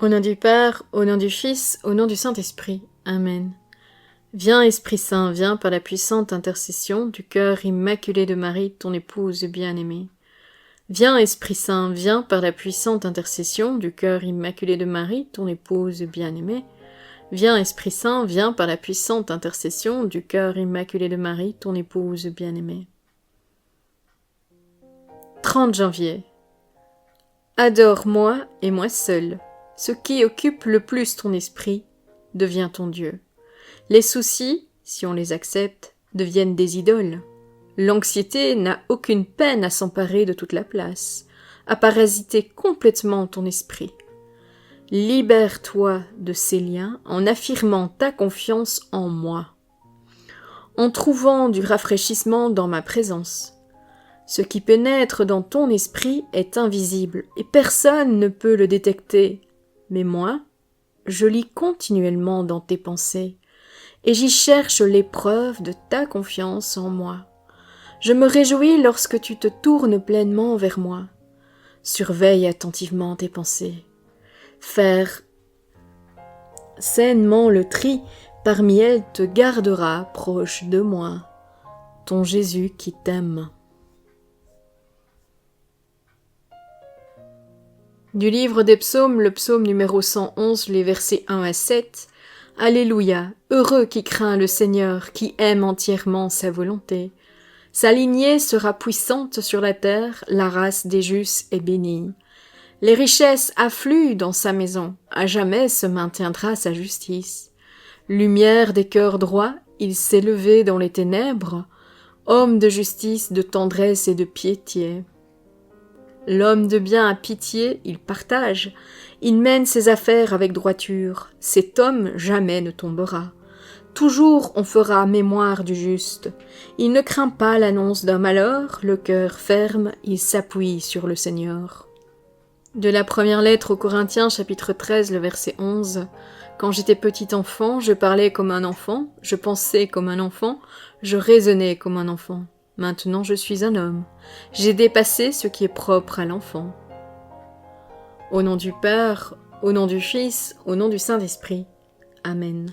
Au nom du Père, au nom du Fils, au nom du Saint-Esprit. Amen. Viens, Esprit Saint, viens par la puissante intercession du cœur immaculé de Marie, ton épouse bien-aimée. Viens, Esprit Saint, viens par la puissante intercession du cœur immaculé de Marie, ton épouse bien-aimée. Viens, Esprit Saint, viens par la puissante intercession du cœur immaculé de Marie, ton épouse bien-aimée. 30 janvier. Adore-moi et moi seul. Ce qui occupe le plus ton esprit devient ton Dieu. Les soucis, si on les accepte, deviennent des idoles. L'anxiété n'a aucune peine à s'emparer de toute la place, à parasiter complètement ton esprit. Libère-toi de ces liens en affirmant ta confiance en moi, en trouvant du rafraîchissement dans ma présence. Ce qui pénètre dans ton esprit est invisible et personne ne peut le détecter. Mais moi, je lis continuellement dans tes pensées et j'y cherche l'épreuve de ta confiance en moi. Je me réjouis lorsque tu te tournes pleinement vers moi. Surveille attentivement tes pensées. Faire sainement le tri, parmi elles te gardera proche de moi, ton Jésus qui t'aime. Du livre des psaumes, le psaume numéro 111, les versets 1 à 7. Alléluia, heureux qui craint le Seigneur, qui aime entièrement sa volonté. Sa lignée sera puissante sur la terre, la race des justes est bénie. Les richesses affluent dans sa maison, à jamais se maintiendra sa justice. Lumière des cœurs droits, il s'est levé dans les ténèbres, homme de justice, de tendresse et de piété. L'homme de bien a pitié, il partage, il mène ses affaires avec droiture, cet homme jamais ne tombera. Toujours on fera mémoire du juste, il ne craint pas l'annonce d'un malheur, le cœur ferme, il s'appuie sur le Seigneur. De la première lettre aux Corinthiens, chapitre 13, le verset 11. Quand j'étais petit enfant, je parlais comme un enfant, je pensais comme un enfant, je raisonnais comme un enfant. Maintenant je suis un homme. J'ai dépassé ce qui est propre à l'enfant. Au nom du Père, au nom du Fils, au nom du Saint-Esprit. Amen.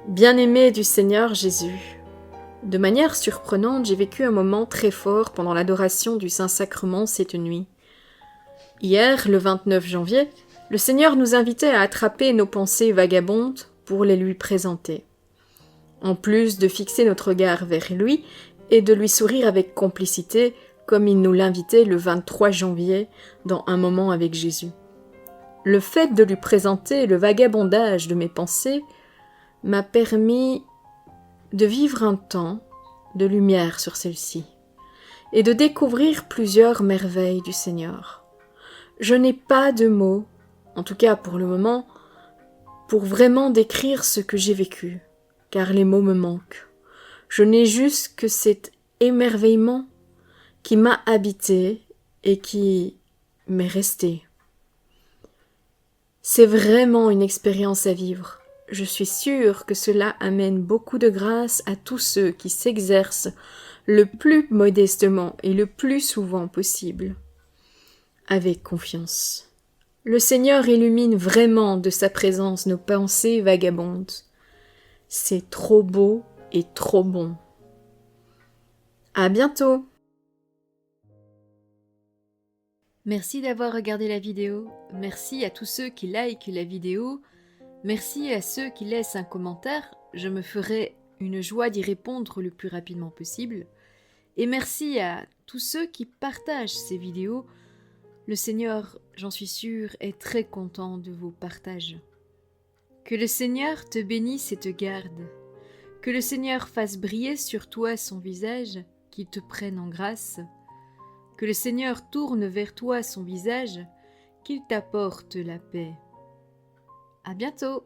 Bien-aimé du Seigneur Jésus, de manière surprenante, j'ai vécu un moment très fort pendant l'adoration du Saint-Sacrement cette nuit. Hier, le 29 janvier, le Seigneur nous invitait à attraper nos pensées vagabondes pour les lui présenter. En plus de fixer notre regard vers lui et de lui sourire avec complicité, comme il nous l'invitait le 23 janvier dans Un moment avec Jésus. Le fait de lui présenter le vagabondage de mes pensées m'a permis de vivre un temps de lumière sur celle-ci et de découvrir plusieurs merveilles du Seigneur. Je n'ai pas de mots, en tout cas pour le moment, pour vraiment décrire ce que j'ai vécu, car les mots me manquent. Je n'ai juste que cet émerveillement qui m'a habité et qui m'est resté. C'est vraiment une expérience à vivre. Je suis sûre que cela amène beaucoup de grâce à tous ceux qui s'exercent le plus modestement et le plus souvent possible. Avec confiance. Le Seigneur illumine vraiment de sa présence nos pensées vagabondes. C'est trop beau et trop bon. À bientôt! Merci d'avoir regardé la vidéo. Merci à tous ceux qui likent la vidéo. Merci à ceux qui laissent un commentaire. Je me ferai une joie d'y répondre le plus rapidement possible. Et merci à tous ceux qui partagent ces vidéos. Le Seigneur, j'en suis sûre, est très content de vos partages. Que le Seigneur te bénisse et te garde. Que le Seigneur fasse briller sur toi son visage, qu'il te prenne en grâce. Que le Seigneur tourne vers toi son visage, qu'il t'apporte la paix. À bientôt!